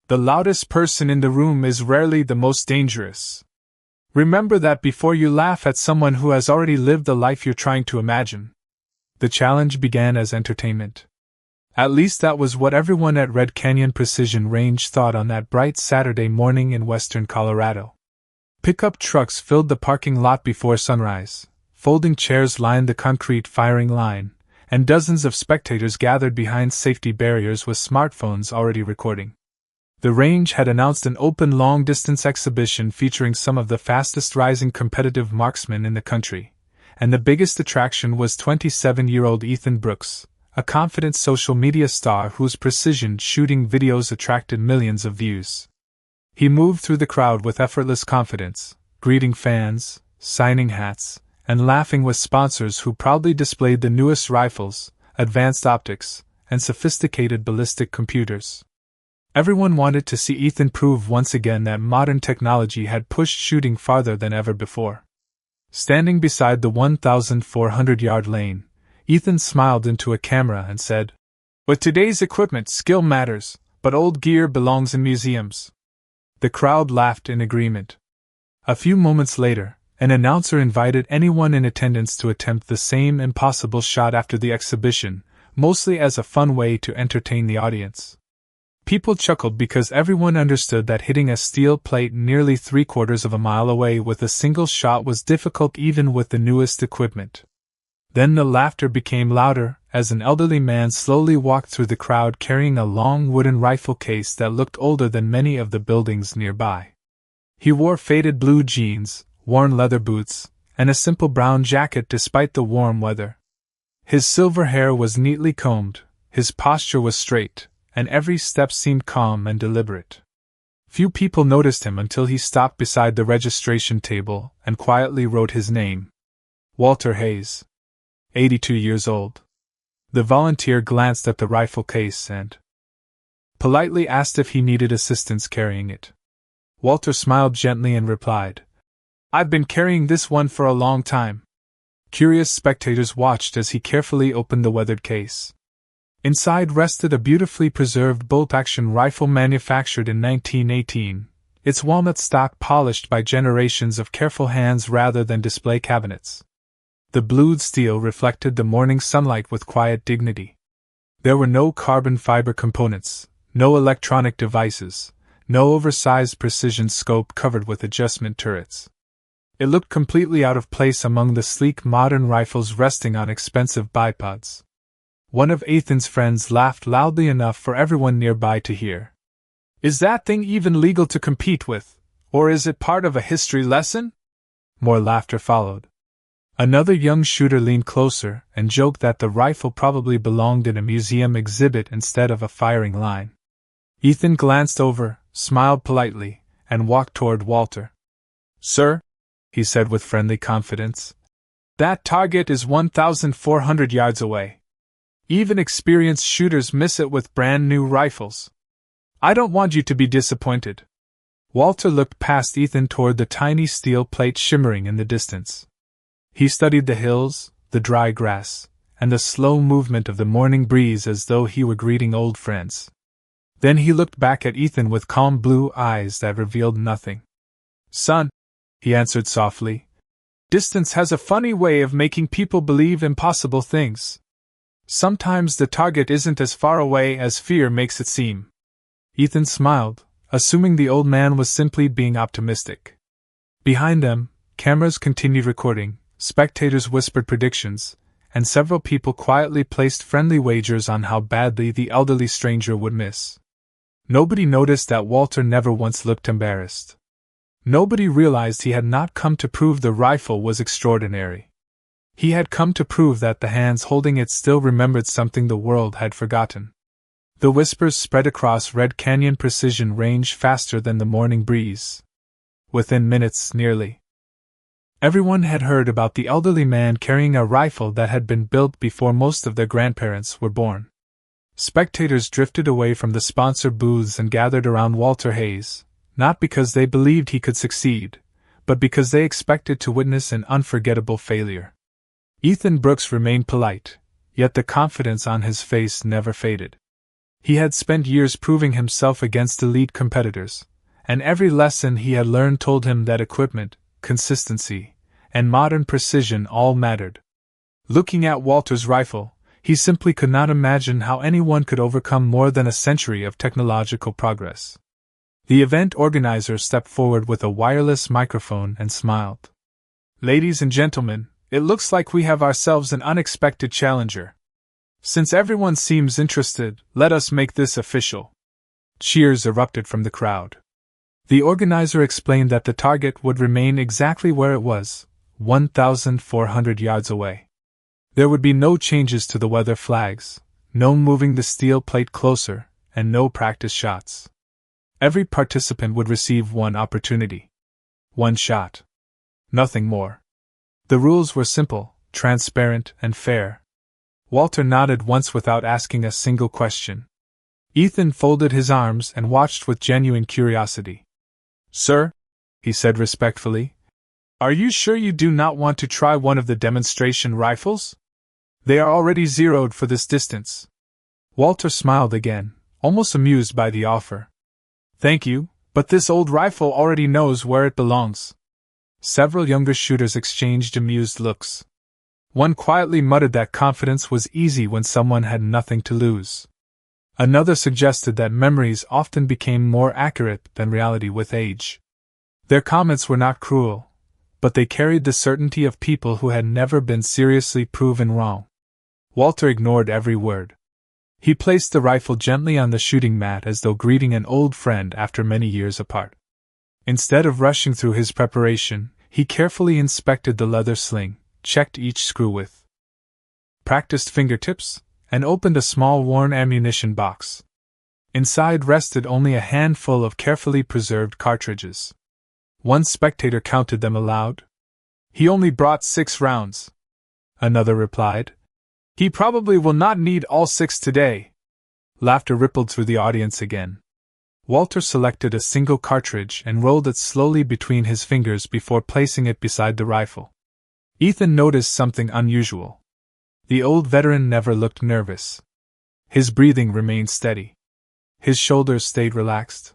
The loudest person in the room is rarely the most dangerous. Remember that before you laugh at someone who has already lived the life you're trying to imagine. The challenge began as entertainment. At least that was what everyone at Red Canyon Precision Range thought on that bright Saturday morning in western Colorado. Pickup trucks filled the parking lot before sunrise, folding chairs lined the concrete firing line, and dozens of spectators gathered behind safety barriers with smartphones already recording. The range had announced an open long-distance exhibition featuring some of the fastest-rising competitive marksmen in the country, and the biggest attraction was 27-year-old Ethan Brooks, a confident social media star whose precision shooting videos attracted millions of views. He moved through the crowd with effortless confidence, greeting fans, signing hats, and laughing with sponsors who proudly displayed the newest rifles, advanced optics, and sophisticated ballistic computers. Everyone wanted to see Ethan prove once again that modern technology had pushed shooting farther than ever before. Standing beside the 1,400-yard lane, Ethan smiled into a camera and said, "With today's equipment, skill matters, but old gear belongs in museums." The crowd laughed in agreement. A few moments later, an announcer invited anyone in attendance to attempt the same impossible shot after the exhibition, mostly as a fun way to entertain the audience. People chuckled because everyone understood that hitting a steel plate nearly 3/4 of a mile away with a single shot was difficult even with the newest equipment. Then the laughter became louder as an elderly man slowly walked through the crowd carrying a long wooden rifle case that looked older than many of the buildings nearby. He wore faded blue jeans, worn leather boots, and a simple brown jacket despite the warm weather. His silver hair was neatly combed, his posture was straight, and every step seemed calm and deliberate. Few people noticed him until he stopped beside the registration table and quietly wrote his name. Walter Hayes. 82 years old. The volunteer glanced at the rifle case and politely asked if he needed assistance carrying it. Walter smiled gently and replied, "I've been carrying this one for a long time." Curious spectators watched as he carefully opened the weathered case. Inside rested a beautifully preserved bolt-action rifle manufactured in 1918, its walnut stock polished by generations of careful hands rather than display cabinets. The blued steel reflected the morning sunlight with quiet dignity. There were no carbon fiber components, no electronic devices, no oversized precision scope covered with adjustment turrets. It looked completely out of place among the sleek modern rifles resting on expensive bipods. One of Ethan's friends laughed loudly enough for everyone nearby to hear. "Is that thing even legal to compete with, or is it part of a history lesson?" More laughter followed. Another young shooter leaned closer and joked that the rifle probably belonged in a museum exhibit instead of a firing line. Ethan glanced over, smiled politely, and walked toward Walter. "Sir," he said with friendly confidence, "that target is 1,400 yards away. Even experienced shooters miss it with brand new rifles. I don't want you to be disappointed." Walter looked past Ethan toward the tiny steel plate shimmering in the distance. He studied the hills, the dry grass, and the slow movement of the morning breeze as though he were greeting old friends. Then he looked back at Ethan with calm blue eyes that revealed nothing. "Son," he answered softly, "distance has a funny way of making people believe impossible things. Sometimes the target isn't as far away as fear makes it seem." Ethan smiled, assuming the old man was simply being optimistic. Behind them, cameras continued recording, spectators whispered predictions, and several people quietly placed friendly wagers on how badly the elderly stranger would miss. Nobody noticed that Walter never once looked embarrassed. Nobody realized he had not come to prove the rifle was extraordinary. He had come to prove that the hands holding it still remembered something the world had forgotten. The whispers spread across Red Canyon Precision Range faster than the morning breeze. Within minutes, nearly everyone had heard about the elderly man carrying a rifle that had been built before most of their grandparents were born. Spectators drifted away from the sponsor booths and gathered around Walter Hayes, not because they believed he could succeed, but because they expected to witness an unforgettable failure. Ethan Brooks remained polite, yet the confidence on his face never faded. He had spent years proving himself against elite competitors, and every lesson he had learned told him that equipment, consistency, and modern precision all mattered. Looking at Walter's rifle, he simply could not imagine how anyone could overcome more than a century of technological progress. The event organizer stepped forward with a wireless microphone and smiled. "Ladies and gentlemen, it looks like we have ourselves an unexpected challenger. Since everyone seems interested, let us make this official." Cheers erupted from the crowd. The organizer explained that the target would remain exactly where it was, 1,400 yards away. There would be no changes to the weather flags, no moving the steel plate closer, and no practice shots. Every participant would receive one opportunity. One shot. Nothing more. The rules were simple, transparent, and fair. Walter nodded once without asking a single question. Ethan folded his arms and watched with genuine curiosity. "Sir," he said respectfully, "are you sure you do not want to try one of the demonstration rifles? They are already zeroed for this distance." Walter smiled again, almost amused by the offer. "Thank you, but this old rifle already knows where it belongs." Several younger shooters exchanged amused looks. One quietly muttered that confidence was easy when someone had nothing to lose. Another suggested that memories often became more accurate than reality with age. Their comments were not cruel, but they carried the certainty of people who had never been seriously proven wrong. Walter ignored every word. He placed the rifle gently on the shooting mat as though greeting an old friend after many years apart. Instead of rushing through his preparation, he carefully inspected the leather sling, checked each screw with practiced fingertips, and opened a small worn ammunition box. Inside rested only a handful of carefully preserved cartridges. One spectator counted them aloud. "He only brought 6 rounds. Another replied. "He probably will not need all 6 today." Laughter rippled through the audience again. Walter selected a single cartridge and rolled it slowly between his fingers before placing it beside the rifle. Ethan noticed something unusual. The old veteran never looked nervous. His breathing remained steady. His shoulders stayed relaxed.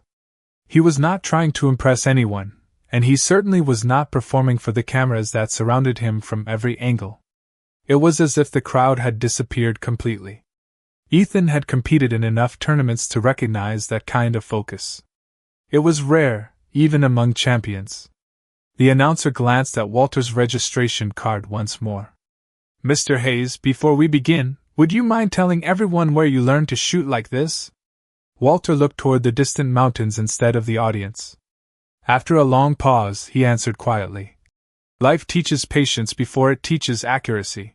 He was not trying to impress anyone, and he certainly was not performing for the cameras that surrounded him from every angle. It was as if the crowd had disappeared completely. Ethan had competed in enough tournaments to recognize that kind of focus. It was rare, even among champions. The announcer glanced at Walter's registration card once more. "Mr. Hayes, before we begin, would you mind telling everyone where you learned to shoot like this?" Walter looked toward the distant mountains instead of the audience. After a long pause, he answered quietly. "Life teaches patience before it teaches accuracy."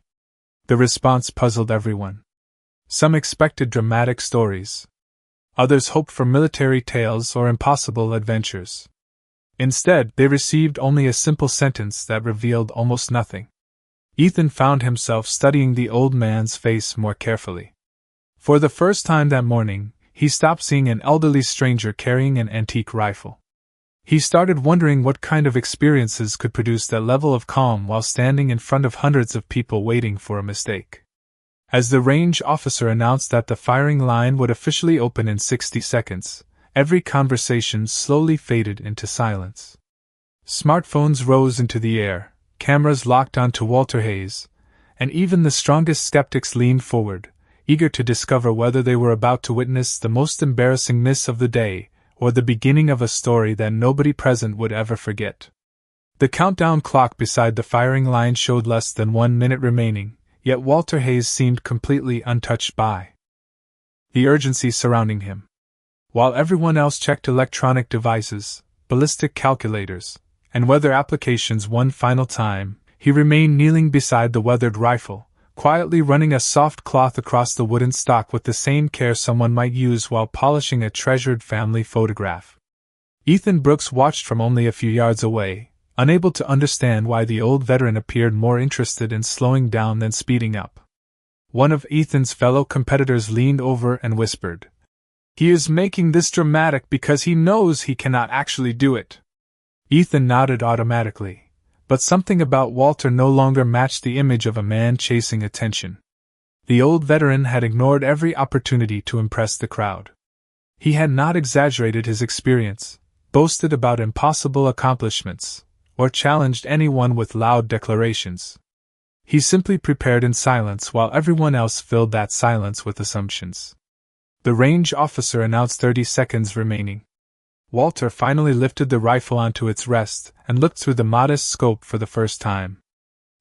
The response puzzled everyone. Some expected dramatic stories. Others hoped for military tales or impossible adventures. Instead, they received only a simple sentence that revealed almost nothing. Ethan found himself studying the old man's face more carefully. For the first time that morning, he stopped seeing an elderly stranger carrying an antique rifle. He started wondering what kind of experiences could produce that level of calm while standing in front of hundreds of people waiting for a mistake. As the range officer announced that the firing line would officially open in 60 seconds, every conversation slowly faded into silence. Smartphones rose into the air, cameras locked onto Walter Hayes, and even the strongest skeptics leaned forward, eager to discover whether they were about to witness the most embarrassing miss of the day, or the beginning of a story that nobody present would ever forget. The countdown clock beside the firing line showed less than 1 minute remaining, yet Walter Hayes seemed completely untouched by the urgency surrounding him. While everyone else checked electronic devices, ballistic calculators, and weather applications one final time, he remained kneeling beside the weathered rifle, quietly running a soft cloth across the wooden stock with the same care someone might use while polishing a treasured family photograph. Ethan Brooks watched from only a few yards away, unable to understand why the old veteran appeared more interested in slowing down than speeding up. One of Ethan's fellow competitors leaned over and whispered, "He is making this dramatic because he knows he cannot actually do it." Ethan nodded automatically. But something about Walter no longer matched the image of a man chasing attention. The old veteran had ignored every opportunity to impress the crowd. He had not exaggerated his experience, boasted about impossible accomplishments, or challenged anyone with loud declarations. He simply prepared in silence while everyone else filled that silence with assumptions. The range officer announced 30 seconds remaining. Walter finally lifted the rifle onto its rest and looked through the modest scope for the first time.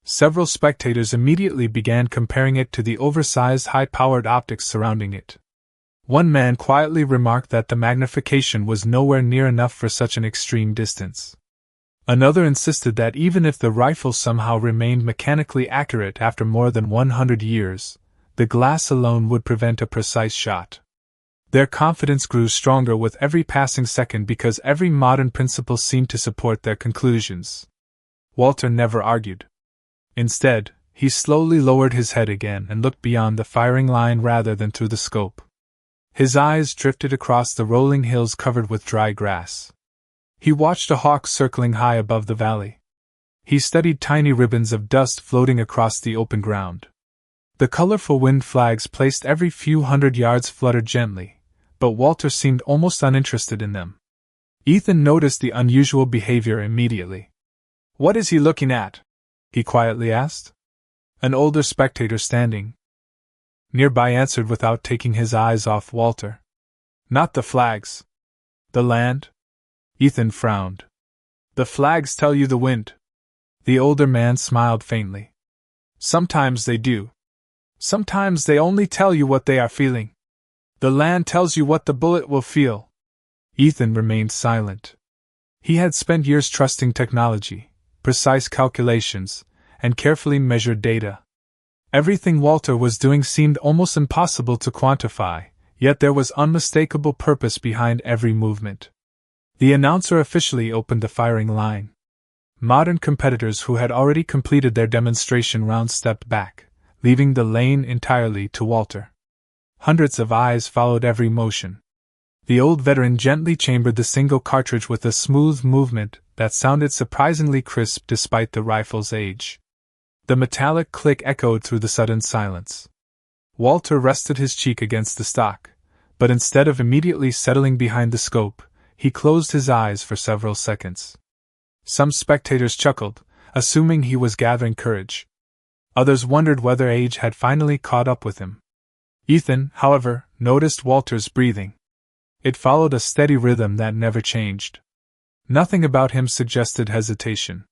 Several spectators immediately began comparing it to the oversized high-powered optics surrounding it. One man quietly remarked that the magnification was nowhere near enough for such an extreme distance. Another insisted that even if the rifle somehow remained mechanically accurate after more than 100 years, the glass alone would prevent a precise shot. Their confidence grew stronger with every passing second because every modern principle seemed to support their conclusions. Walter never argued. Instead, he slowly lowered his head again and looked beyond the firing line rather than through the scope. His eyes drifted across the rolling hills covered with dry grass. He watched a hawk circling high above the valley. He studied tiny ribbons of dust floating across the open ground. The colorful wind flags placed every few hundred yards fluttered gently, but Walter seemed almost uninterested in them. Ethan noticed the unusual behavior immediately. "What is he looking at?" he quietly asked. An older spectator standing nearby answered without taking his eyes off Walter. "Not the flags. The land?" Ethan frowned. "The flags tell you the wind." The older man smiled faintly. "Sometimes they do. Sometimes they only tell you what they are feeling. The land tells you what the bullet will feel." Ethan remained silent. He had spent years trusting technology, precise calculations, and carefully measured data. Everything Walter was doing seemed almost impossible to quantify, yet there was unmistakable purpose behind every movement. The announcer officially opened the firing line. Modern competitors who had already completed their demonstration round stepped back, leaving the lane entirely to Walter. Hundreds of eyes followed every motion. The old veteran gently chambered the single cartridge with a smooth movement that sounded surprisingly crisp despite the rifle's age. The metallic click echoed through the sudden silence. Walter rested his cheek against the stock, but instead of immediately settling behind the scope, he closed his eyes for several seconds. Some spectators chuckled, assuming he was gathering courage. Others wondered whether age had finally caught up with him. Ethan, however, noticed Walter's breathing. It followed a steady rhythm that never changed. Nothing about him suggested hesitation.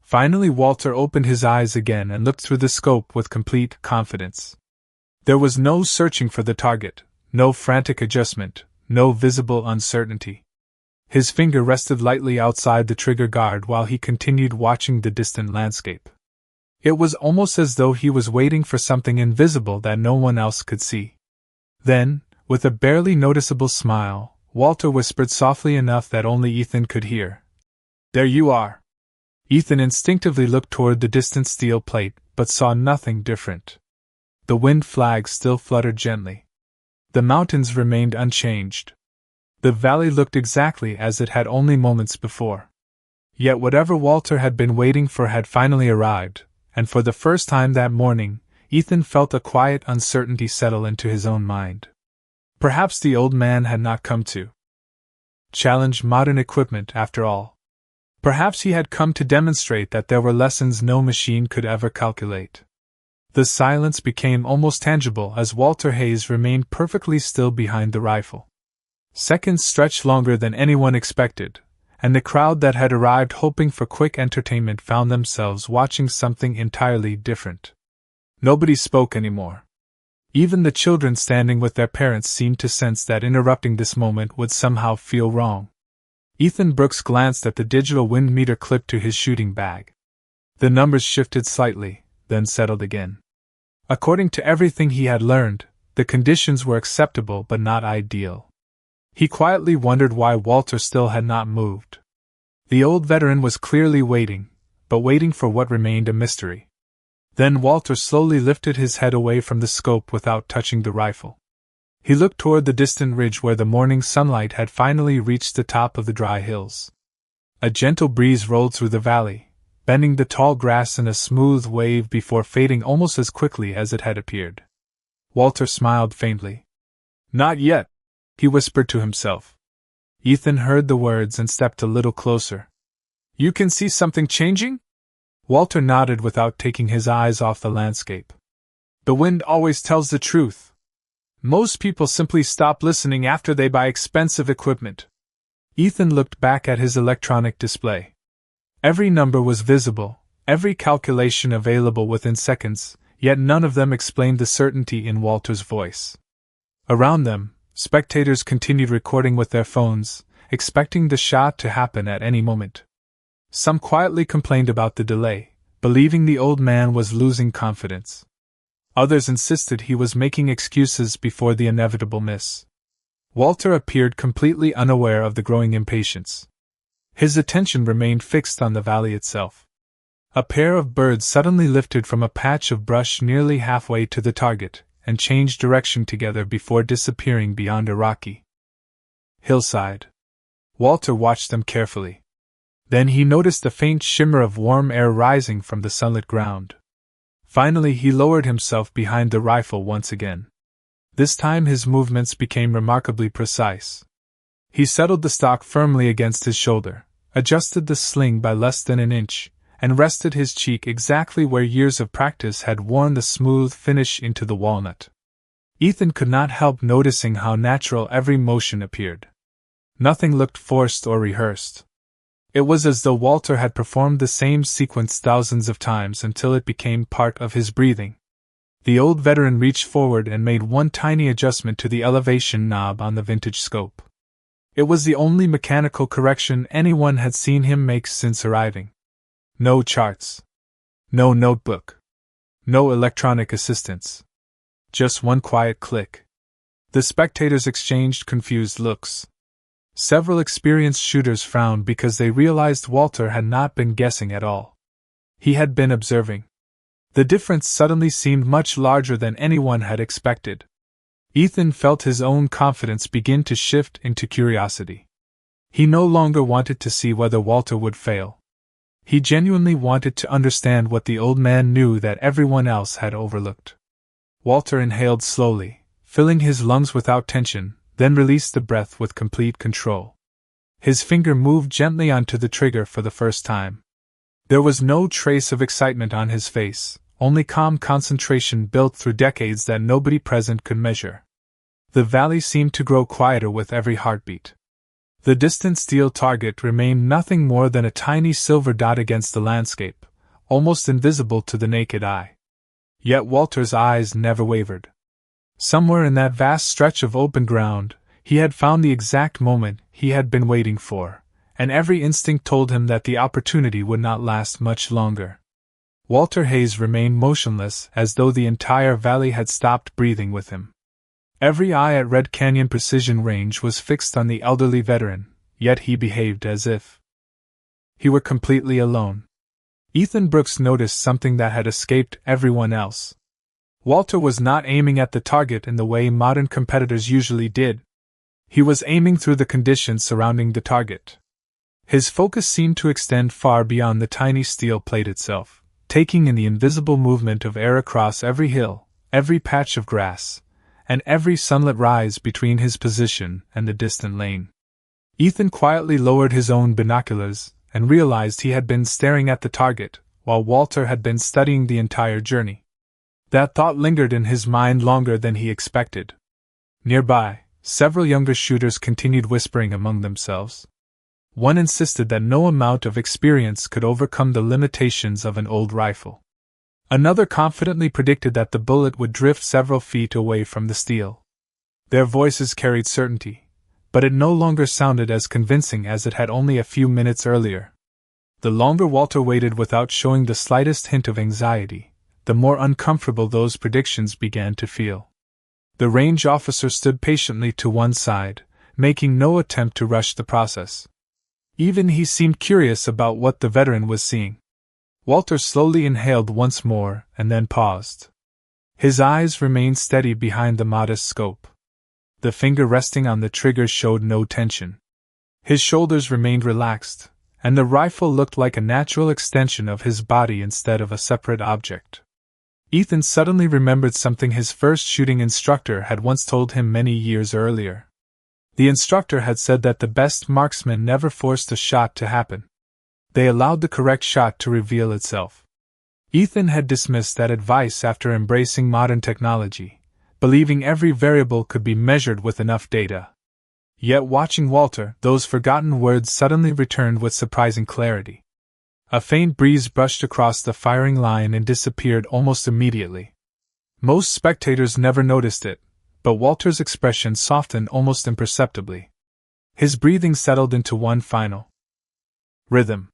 Finally, Walter opened his eyes again and looked through the scope with complete confidence. There was no searching for the target, no frantic adjustment, no visible uncertainty. His finger rested lightly outside the trigger guard while he continued watching the distant landscape. It was almost as though he was waiting for something invisible that no one else could see. Then, with a barely noticeable smile, Walter whispered softly enough that only Ethan could hear. "There you are." Ethan instinctively looked toward the distant steel plate, but saw nothing different. The wind flags still fluttered gently. The mountains remained unchanged. The valley looked exactly as it had only moments before. Yet whatever Walter had been waiting for had finally arrived, and for the first time that morning, Ethan felt a quiet uncertainty settle into his own mind. Perhaps the old man had not come to challenge modern equipment after all. Perhaps he had come to demonstrate that there were lessons no machine could ever calculate. The silence became almost tangible as Walter Hayes remained perfectly still behind the rifle. Seconds stretched longer than anyone expected, and the crowd that had arrived hoping for quick entertainment found themselves watching something entirely different. Nobody spoke anymore. Even the children standing with their parents seemed to sense that interrupting this moment would somehow feel wrong. Ethan Brooks glanced at the digital wind meter clipped to his shooting bag. The numbers shifted slightly, then settled again. According to everything he had learned, the conditions were acceptable but not ideal. He quietly wondered why Walter still had not moved. The old veteran was clearly waiting, but waiting for what remained a mystery. Then Walter slowly lifted his head away from the scope without touching the rifle. He looked toward the distant ridge where the morning sunlight had finally reached the top of the dry hills. A gentle breeze rolled through the valley, bending the tall grass in a smooth wave before fading almost as quickly as it had appeared. Walter smiled faintly. Not yet, he whispered to himself. Ethan heard the words and stepped a little closer. You can see something changing? Walter nodded without taking his eyes off the landscape. The wind always tells the truth. Most people simply stop listening after they buy expensive equipment. Ethan looked back at his electronic display. Every number was visible, every calculation available within seconds, yet none of them explained the certainty in Walter's voice. Around them, spectators continued recording with their phones, expecting the shot to happen at any moment. Some quietly complained about the delay, believing the old man was losing confidence. Others insisted he was making excuses before the inevitable miss. Walter appeared completely unaware of the growing impatience. His attention remained fixed on the valley itself. A pair of birds suddenly lifted from a patch of brush nearly halfway to the target, and changed direction together before disappearing beyond a rocky hillside. Walter watched them carefully. Then he noticed a faint shimmer of warm air rising from the sunlit ground. Finally he lowered himself behind the rifle once again. This time his movements became remarkably precise. He settled the stock firmly against his shoulder, adjusted the sling by less than an inch, and rested his cheek exactly where years of practice had worn the smooth finish into the walnut. Ethan could not help noticing how natural every motion appeared. Nothing looked forced or rehearsed. It was as though Walter had performed the same sequence thousands of times until it became part of his breathing. The old veteran reached forward and made one tiny adjustment to the elevation knob on the vintage scope. It was the only mechanical correction anyone had seen him make since arriving. No charts. No notebook. No electronic assistance. Just one quiet click. The spectators exchanged confused looks. Several experienced shooters frowned because they realized Walter had not been guessing at all. He had been observing. The difference suddenly seemed much larger than anyone had expected. Ethan felt his own confidence begin to shift into curiosity. He no longer wanted to see whether Walter would fail. He genuinely wanted to understand what the old man knew that everyone else had overlooked. Walter inhaled slowly, filling his lungs without tension, then released the breath with complete control. His finger moved gently onto the trigger for the first time. There was no trace of excitement on his face, only calm concentration built through decades that nobody present could measure. The valley seemed to grow quieter with every heartbeat. The distant steel target remained nothing more than a tiny silver dot against the landscape, almost invisible to the naked eye. Yet Walter's eyes never wavered. Somewhere in that vast stretch of open ground, he had found the exact moment he had been waiting for, and every instinct told him that the opportunity would not last much longer. Walter Hayes remained motionless as though the entire valley had stopped breathing with him. Every eye at Red Canyon Precision Range was fixed on the elderly veteran, yet he behaved as if he were completely alone. Ethan Brooks noticed something that had escaped everyone else. Walter was not aiming at the target in the way modern competitors usually did. He was aiming through the conditions surrounding the target. His focus seemed to extend far beyond the tiny steel plate itself, taking in the invisible movement of air across every hill, every patch of grass, and every sunlit rise between his position and the distant lane. Ethan quietly lowered his own binoculars and realized he had been staring at the target, while Walter had been studying the entire journey. That thought lingered in his mind longer than he expected. Nearby, several younger shooters continued whispering among themselves. One insisted that no amount of experience could overcome the limitations of an old rifle. Another confidently predicted that the bullet would drift several feet away from the steel. Their voices carried certainty, but it no longer sounded as convincing as it had only a few minutes earlier. The longer Walter waited without showing the slightest hint of anxiety, the more uncomfortable those predictions began to feel. The range officer stood patiently to one side, making no attempt to rush the process. Even he seemed curious about what the veteran was seeing. Walter slowly inhaled once more and then paused. His eyes remained steady behind the modest scope. The finger resting on the trigger showed no tension. His shoulders remained relaxed, and the rifle looked like a natural extension of his body instead of a separate object. Ethan suddenly remembered something his first shooting instructor had once told him many years earlier. The instructor had said that the best marksmen never forced a shot to happen. They allowed the correct shot to reveal itself. Ethan had dismissed that advice after embracing modern technology, believing every variable could be measured with enough data. Yet watching Walter, those forgotten words suddenly returned with surprising clarity. A faint breeze brushed across the firing line and disappeared almost immediately. Most spectators never noticed it, but Walter's expression softened almost imperceptibly. His breathing settled into one final rhythm.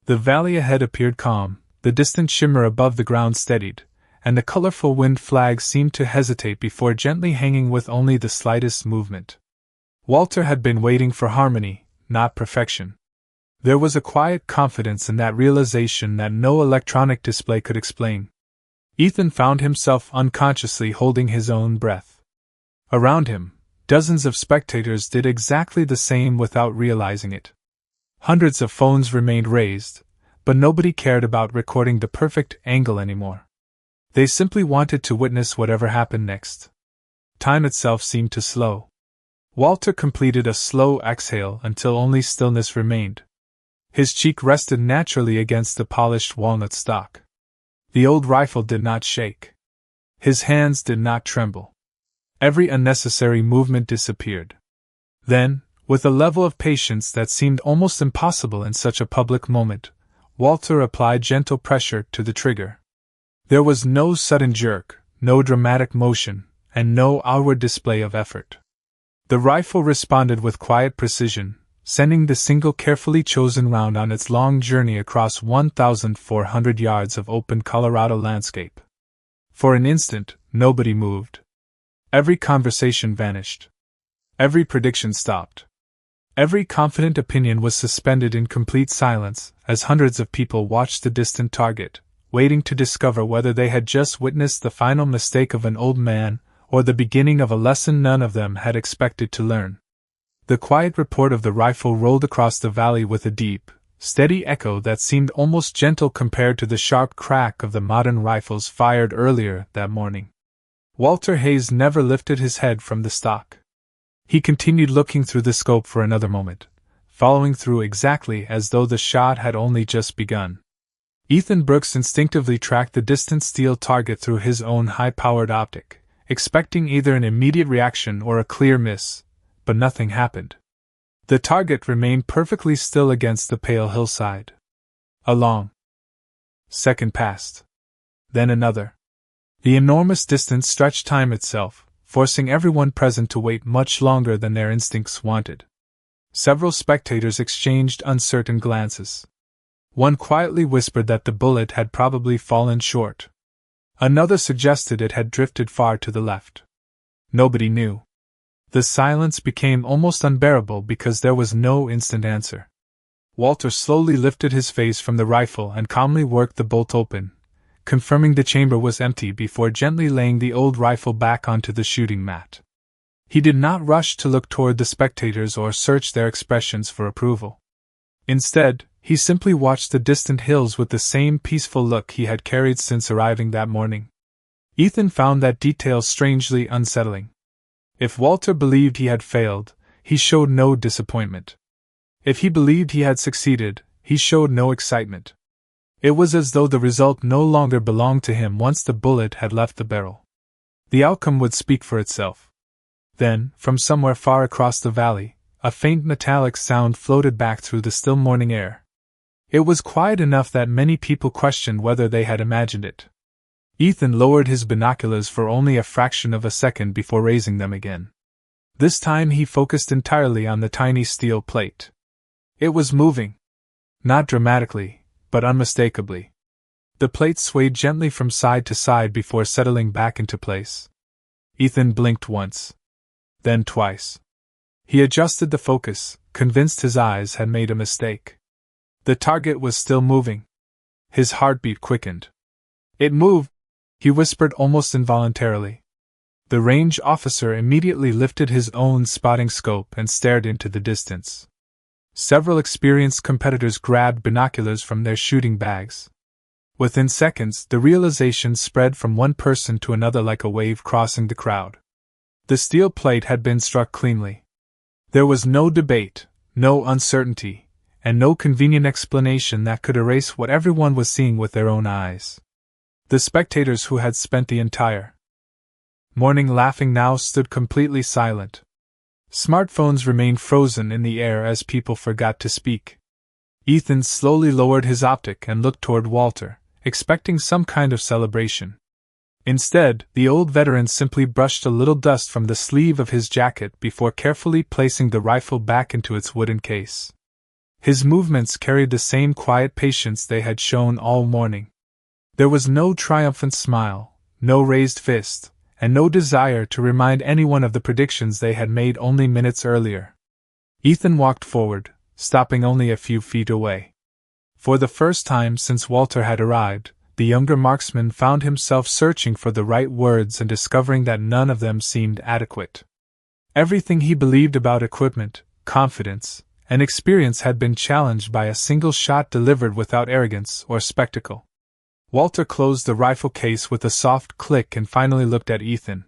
The valley ahead appeared calm, the distant shimmer above the ground steadied, and the colorful wind flag seemed to hesitate before gently hanging with only the slightest movement. Walter had been waiting for harmony, not perfection. There was a quiet confidence in that realization that no electronic display could explain. Ethan found himself unconsciously holding his own breath. Around him, dozens of spectators did exactly the same without realizing it. Hundreds of phones remained raised, but nobody cared about recording the perfect angle anymore. They simply wanted to witness whatever happened next. Time itself seemed to slow. Walter completed a slow exhale until only stillness remained. His cheek rested naturally against the polished walnut stock. The old rifle did not shake. His hands did not tremble. Every unnecessary movement disappeared. Then, with a level of patience that seemed almost impossible in such a public moment, Walter applied gentle pressure to the trigger. There was no sudden jerk, no dramatic motion, and no outward display of effort. The rifle responded with quiet precision, sending the single carefully chosen round on its long journey across 1,400 yards of open Colorado landscape. For an instant, nobody moved. Every conversation vanished. Every prediction stopped. Every confident opinion was suspended in complete silence as hundreds of people watched the distant target, waiting to discover whether they had just witnessed the final mistake of an old man or the beginning of a lesson none of them had expected to learn. The quiet report of the rifle rolled across the valley with a deep, steady echo that seemed almost gentle compared to the sharp crack of the modern rifles fired earlier that morning. Walter Hayes never lifted his head from the stock. He continued looking through the scope for another moment, following through exactly as though the shot had only just begun. Ethan Brooks instinctively tracked the distant steel target through his own high-powered optic, expecting either an immediate reaction or a clear miss, but nothing happened. The target remained perfectly still against the pale hillside. A long second passed. Then another. The enormous distance stretched time itself, forcing everyone present to wait much longer than their instincts wanted. Several spectators exchanged uncertain glances. One quietly whispered that the bullet had probably fallen short. Another suggested it had drifted far to the left. Nobody knew. The silence became almost unbearable because there was no instant answer. Walter slowly lifted his face from the rifle and calmly worked the bolt open, confirming the chamber was empty before gently laying the old rifle back onto the shooting mat. He did not rush to look toward the spectators or search their expressions for approval. Instead, he simply watched the distant hills with the same peaceful look he had carried since arriving that morning. Ethan found that detail strangely unsettling. If Walter believed he had failed, he showed no disappointment. If he believed he had succeeded, he showed no excitement. It was as though the result no longer belonged to him once the bullet had left the barrel. The outcome would speak for itself. Then, from somewhere far across the valley, a faint metallic sound floated back through the still morning air. It was quiet enough that many people questioned whether they had imagined it. Ethan lowered his binoculars for only a fraction of a second before raising them again. This time he focused entirely on the tiny steel plate. It was moving. Not dramatically, but unmistakably. The plate swayed gently from side to side before settling back into place. Ethan blinked once. Then twice. He adjusted the focus, convinced his eyes had made a mistake. The target was still moving. His heartbeat quickened. It moved, he whispered almost involuntarily. The range officer immediately lifted his own spotting scope and stared into the distance. Several experienced competitors grabbed binoculars from their shooting bags. Within seconds, the realization spread from one person to another like a wave crossing the crowd. The steel plate had been struck cleanly. There was no debate, no uncertainty, and no convenient explanation that could erase what everyone was seeing with their own eyes. The spectators who had spent the entire morning laughing now stood completely silent. Smartphones remained frozen in the air as people forgot to speak. Ethan slowly lowered his optic and looked toward Walter, expecting some kind of celebration. Instead, the old veteran simply brushed a little dust from the sleeve of his jacket before carefully placing the rifle back into its wooden case. His movements carried the same quiet patience they had shown all morning. There was no triumphant smile, no raised fist, and no desire to remind anyone of the predictions they had made only minutes earlier. Ethan walked forward, stopping only a few feet away. For the first time since Walter had arrived, the younger marksman found himself searching for the right words and discovering that none of them seemed adequate. Everything he believed about equipment, confidence, and experience had been challenged by a single shot delivered without arrogance or spectacle. Walter closed the rifle case with a soft click and finally looked at Ethan.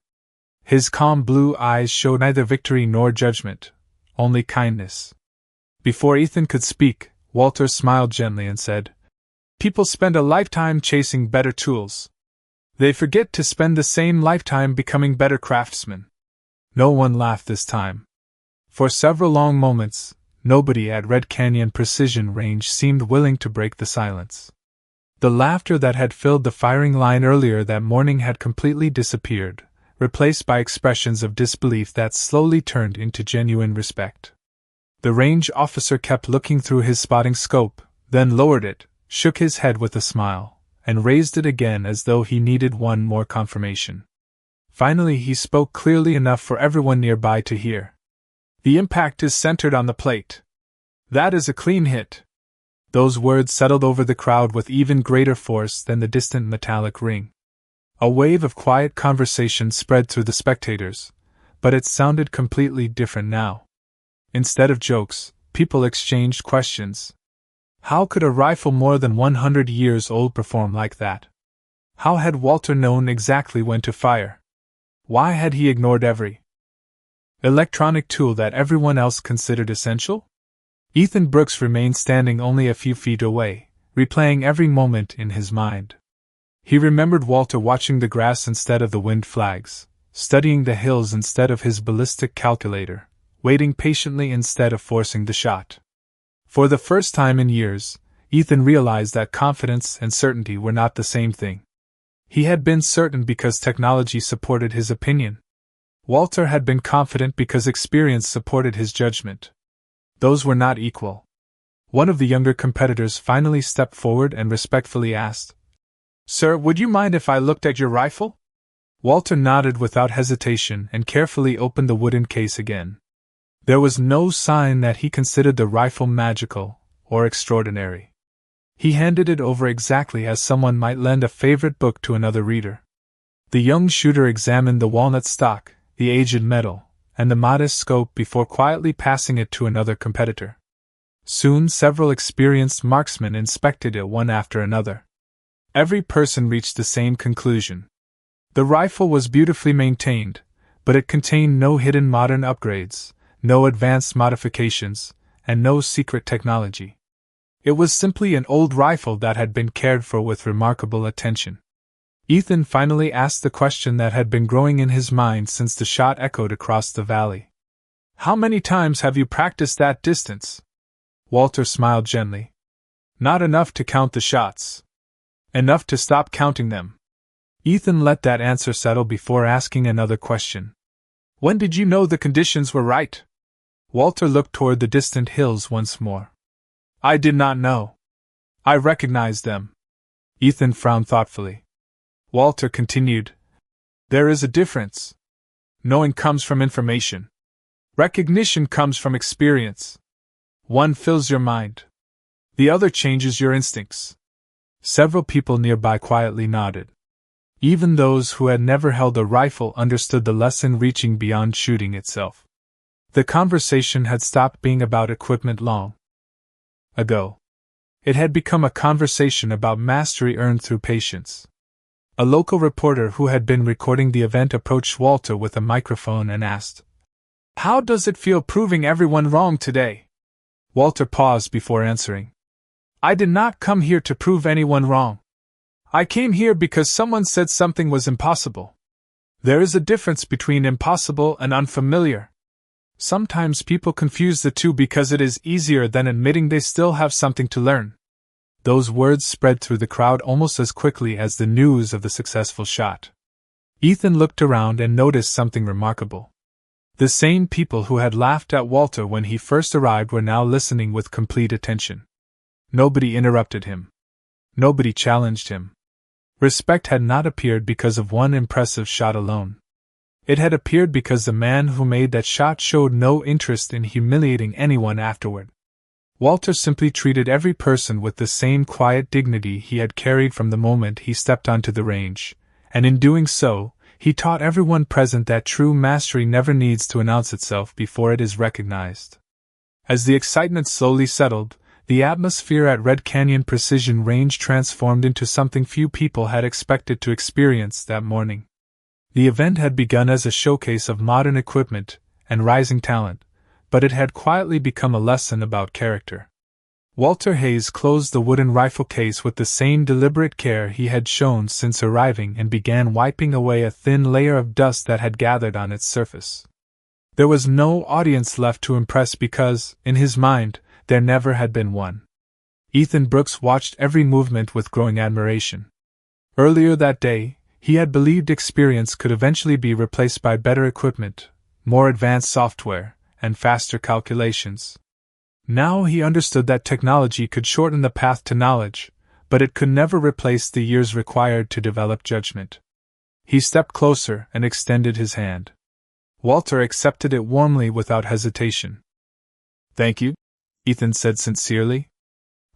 His calm blue eyes showed neither victory nor judgment, only kindness. Before Ethan could speak, Walter smiled gently and said, "People spend a lifetime chasing better tools. They forget to spend the same lifetime becoming better craftsmen." No one laughed this time. For several long moments, nobody at Red Canyon Precision Range seemed willing to break the silence. The laughter that had filled the firing line earlier that morning had completely disappeared, replaced by expressions of disbelief that slowly turned into genuine respect. The range officer kept looking through his spotting scope, then lowered it, shook his head with a smile, and raised it again as though he needed one more confirmation. Finally he spoke clearly enough for everyone nearby to hear. "The impact is centered on the plate. That is a clean hit." Those words settled over the crowd with even greater force than the distant metallic ring. A wave of quiet conversation spread through the spectators, but it sounded completely different now. Instead of jokes, people exchanged questions. How could a rifle more than 100 years old perform like that? How had Walter known exactly when to fire? Why had he ignored every electronic tool that everyone else considered essential? Ethan Brooks remained standing only a few feet away, replaying every moment in his mind. He remembered Walter watching the grass instead of the wind flags, studying the hills instead of his ballistic calculator, waiting patiently instead of forcing the shot. For the first time in years, Ethan realized that confidence and certainty were not the same thing. He had been certain because technology supported his opinion. Walter had been confident because experience supported his judgment. Those were not equal. One of the younger competitors finally stepped forward and respectfully asked, "Sir, would you mind if I looked at your rifle?" Walter nodded without hesitation and carefully opened the wooden case again. There was no sign that he considered the rifle magical or extraordinary. He handed it over exactly as someone might lend a favorite book to another reader. The young shooter examined the walnut stock, the aged metal, and the modest scope before quietly passing it to another competitor. Soon several experienced marksmen inspected it one after another. Every person reached the same conclusion. The rifle was beautifully maintained, but it contained no hidden modern upgrades, no advanced modifications, and no secret technology. It was simply an old rifle that had been cared for with remarkable attention. Ethan finally asked the question that had been growing in his mind since the shot echoed across the valley. "How many times have you practiced that distance?" Walter smiled gently. "Not enough to count the shots. Enough to stop counting them." Ethan let that answer settle before asking another question. "When did you know the conditions were right?" Walter looked toward the distant hills once more. "I did not know. I recognized them." Ethan frowned thoughtfully. Walter continued, "There is a difference. Knowing comes from information. Recognition comes from experience. One fills your mind. The other changes your instincts." Several people nearby quietly nodded. Even those who had never held a rifle understood the lesson reaching beyond shooting itself. The conversation had stopped being about equipment long ago. It had become a conversation about mastery earned through patience. A local reporter who had been recording the event approached Walter with a microphone and asked, "How does it feel proving everyone wrong today?" Walter paused before answering. "I did not come here to prove anyone wrong. I came here because someone said something was impossible. There is a difference between impossible and unfamiliar. Sometimes people confuse the two because it is easier than admitting they still have something to learn." Those words spread through the crowd almost as quickly as the news of the successful shot. Ethan looked around and noticed something remarkable. The same people who had laughed at Walter when he first arrived were now listening with complete attention. Nobody interrupted him. Nobody challenged him. Respect had not appeared because of one impressive shot alone. It had appeared because the man who made that shot showed no interest in humiliating anyone afterward. Walter simply treated every person with the same quiet dignity he had carried from the moment he stepped onto the range, and in doing so, he taught everyone present that true mastery never needs to announce itself before it is recognized. As the excitement slowly settled, the atmosphere at Red Canyon Precision Range transformed into something few people had expected to experience that morning. The event had begun as a showcase of modern equipment and rising talent, but it had quietly become a lesson about character. Walter Hayes closed the wooden rifle case with the same deliberate care he had shown since arriving and began wiping away a thin layer of dust that had gathered on its surface. There was no audience left to impress because, in his mind, there never had been one. Ethan Brooks watched every movement with growing admiration. Earlier that day, he had believed experience could eventually be replaced by better equipment, more advanced software, and faster calculations. Now he understood that technology could shorten the path to knowledge, but it could never replace the years required to develop judgment. He stepped closer and extended his hand. Walter accepted it warmly without hesitation. "Thank you," Ethan said sincerely.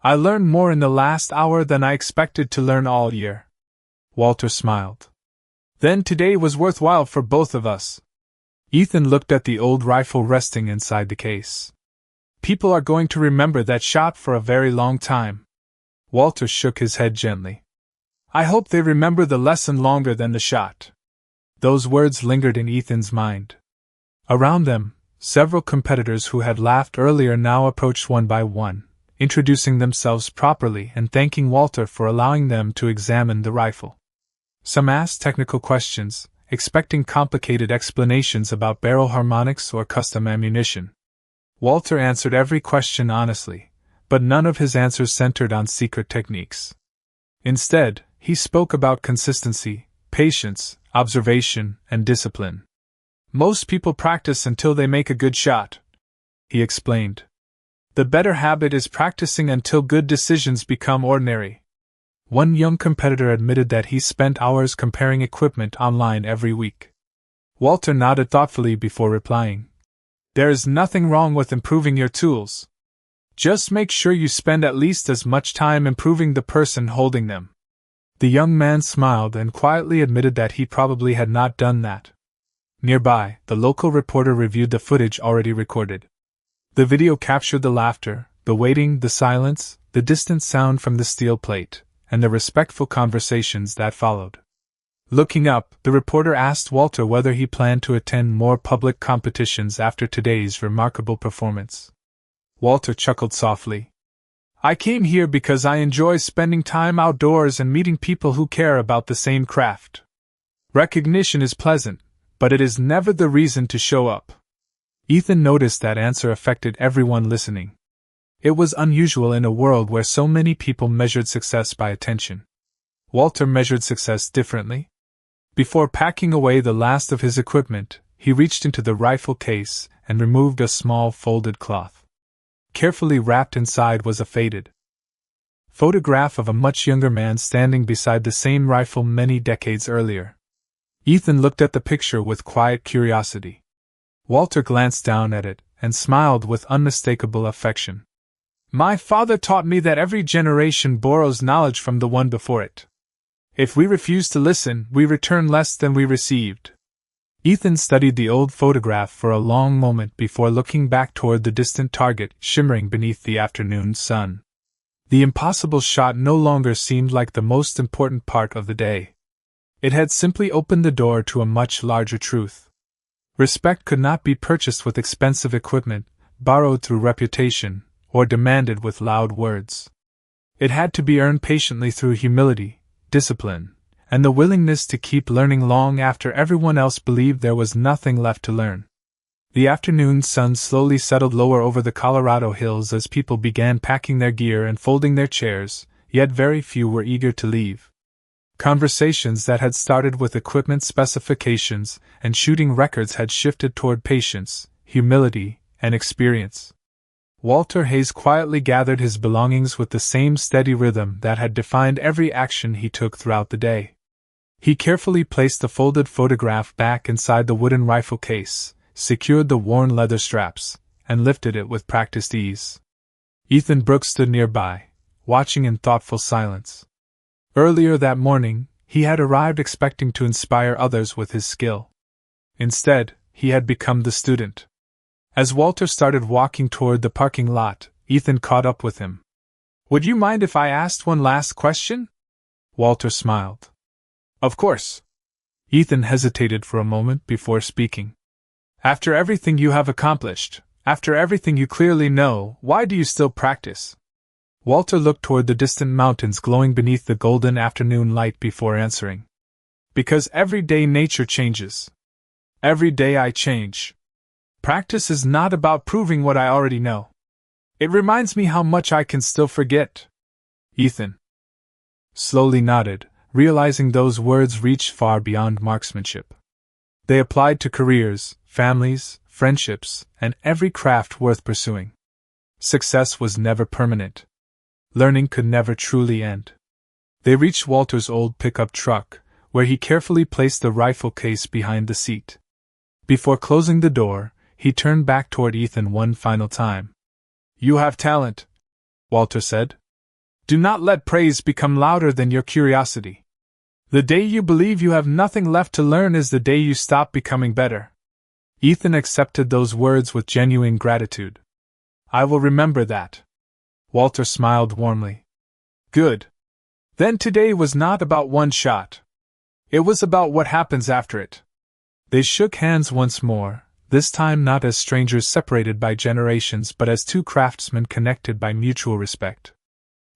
"I learned more in the last hour than I expected to learn all year." Walter smiled. "Then today was worthwhile for both of us." Ethan looked at the old rifle resting inside the case. "People are going to remember that shot for a very long time." Walter shook his head gently. "I hope they remember the lesson longer than the shot." Those words lingered in Ethan's mind. Around them, several competitors who had laughed earlier now approached one by one, introducing themselves properly and thanking Walter for allowing them to examine the rifle. Some asked technical questions, expecting complicated explanations about barrel harmonics or custom ammunition. Walter answered every question honestly, but none of his answers centered on secret techniques. Instead, he spoke about consistency, patience, observation, and discipline. "Most people practice until they make a good shot," he explained. "The better habit is practicing until good decisions become ordinary." One young competitor admitted that he spent hours comparing equipment online every week. Walter nodded thoughtfully before replying. "There is nothing wrong with improving your tools. Just make sure you spend at least as much time improving the person holding them." The young man smiled and quietly admitted that he probably had not done that. Nearby, the local reporter reviewed the footage already recorded. The video captured the laughter, the waiting, the silence, the distant sound from the steel plate, and the respectful conversations that followed. Looking up, the reporter asked Walter whether he planned to attend more public competitions after today's remarkable performance. Walter chuckled softly. "I came here because I enjoy spending time outdoors and meeting people who care about the same craft. Recognition is pleasant, but it is never the reason to show up." Ethan noticed that answer affected everyone listening. It was unusual in a world where so many people measured success by attention. Walter measured success differently. Before packing away the last of his equipment, he reached into the rifle case and removed a small folded cloth. Carefully wrapped inside was a faded photograph of a much younger man standing beside the same rifle many decades earlier. Ethan looked at the picture with quiet curiosity. Walter glanced down at it and smiled with unmistakable affection. "My father taught me that every generation borrows knowledge from the one before it. If we refuse to listen, we return less than we received." Ethan studied the old photograph for a long moment before looking back toward the distant target shimmering beneath the afternoon sun. The impossible shot no longer seemed like the most important part of the day. It had simply opened the door to a much larger truth. Respect could not be purchased with expensive equipment, borrowed through reputation, or demanded with loud words. It had to be earned patiently through humility, discipline, and the willingness to keep learning long after everyone else believed there was nothing left to learn. The afternoon sun slowly settled lower over the Colorado hills as people began packing their gear and folding their chairs, yet very few were eager to leave. Conversations that had started with equipment specifications and shooting records had shifted toward patience, humility, and experience. Walter Hayes quietly gathered his belongings with the same steady rhythm that had defined every action he took throughout the day. He carefully placed the folded photograph back inside the wooden rifle case, secured the worn leather straps, and lifted it with practiced ease. Ethan Brooks stood nearby, watching in thoughtful silence. Earlier that morning, he had arrived expecting to inspire others with his skill. Instead, he had become the student. As Walter started walking toward the parking lot, Ethan caught up with him. "Would you mind if I asked one last question?" Walter smiled. "Of course." Ethan hesitated for a moment before speaking. "After everything you have accomplished, after everything you clearly know, why do you still practice?" Walter looked toward the distant mountains glowing beneath the golden afternoon light before answering. "Because every day nature changes. Every day I change. Practice is not about proving what I already know. It reminds me how much I can still forget." Ethan slowly nodded, realizing those words reached far beyond marksmanship. They applied to careers, families, friendships, and every craft worth pursuing. Success was never permanent. Learning could never truly end. They reached Walter's old pickup truck, where he carefully placed the rifle case behind the seat. Before closing the door, he turned back toward Ethan one final time. "You have talent," Walter said. "Do not let praise become louder than your curiosity. The day you believe you have nothing left to learn is the day you stop becoming better." Ethan accepted those words with genuine gratitude. "I will remember that." Walter smiled warmly. "Good. Then today was not about one shot. It was about what happens after it." They shook hands once more, this time not as strangers separated by generations but as two craftsmen connected by mutual respect.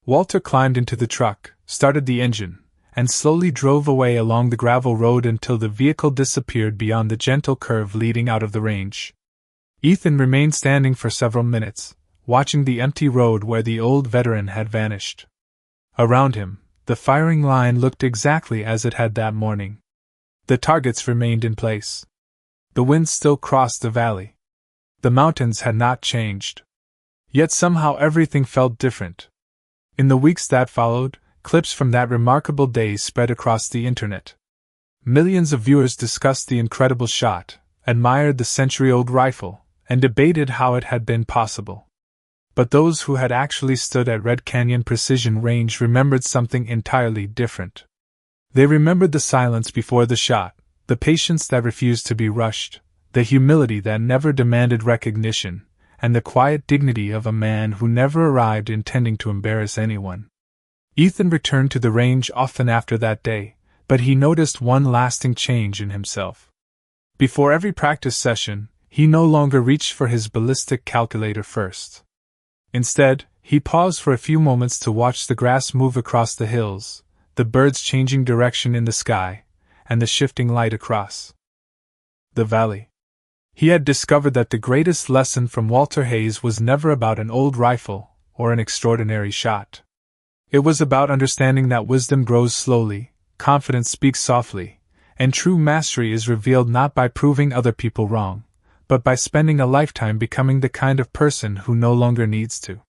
Walter climbed into the truck, started the engine, and slowly drove away along the gravel road until the vehicle disappeared beyond the gentle curve leading out of the range. Ethan remained standing for several minutes, watching the empty road where the old veteran had vanished. Around him, the firing line looked exactly as it had that morning. The targets remained in place. The wind still crossed the valley. The mountains had not changed. Yet somehow everything felt different. In the weeks that followed, clips from that remarkable day spread across the internet. Millions of viewers discussed the incredible shot, admired the century-old rifle, and debated how it had been possible. But those who had actually stood at Red Canyon Precision Range remembered something entirely different. They remembered the silence before the shot, the patience that refused to be rushed, the humility that never demanded recognition, and the quiet dignity of a man who never arrived intending to embarrass anyone. Ethan returned to the range often after that day, but he noticed one lasting change in himself. Before every practice session, he no longer reached for his ballistic calculator first. Instead, he paused for a few moments to watch the grass move across the hills, the birds changing direction in the sky, and the shifting light across the valley. He had discovered that the greatest lesson from Walter Hayes was never about an old rifle or an extraordinary shot. It was about understanding that wisdom grows slowly, confidence speaks softly, and true mastery is revealed not by proving other people wrong, but by spending a lifetime becoming the kind of person who no longer needs to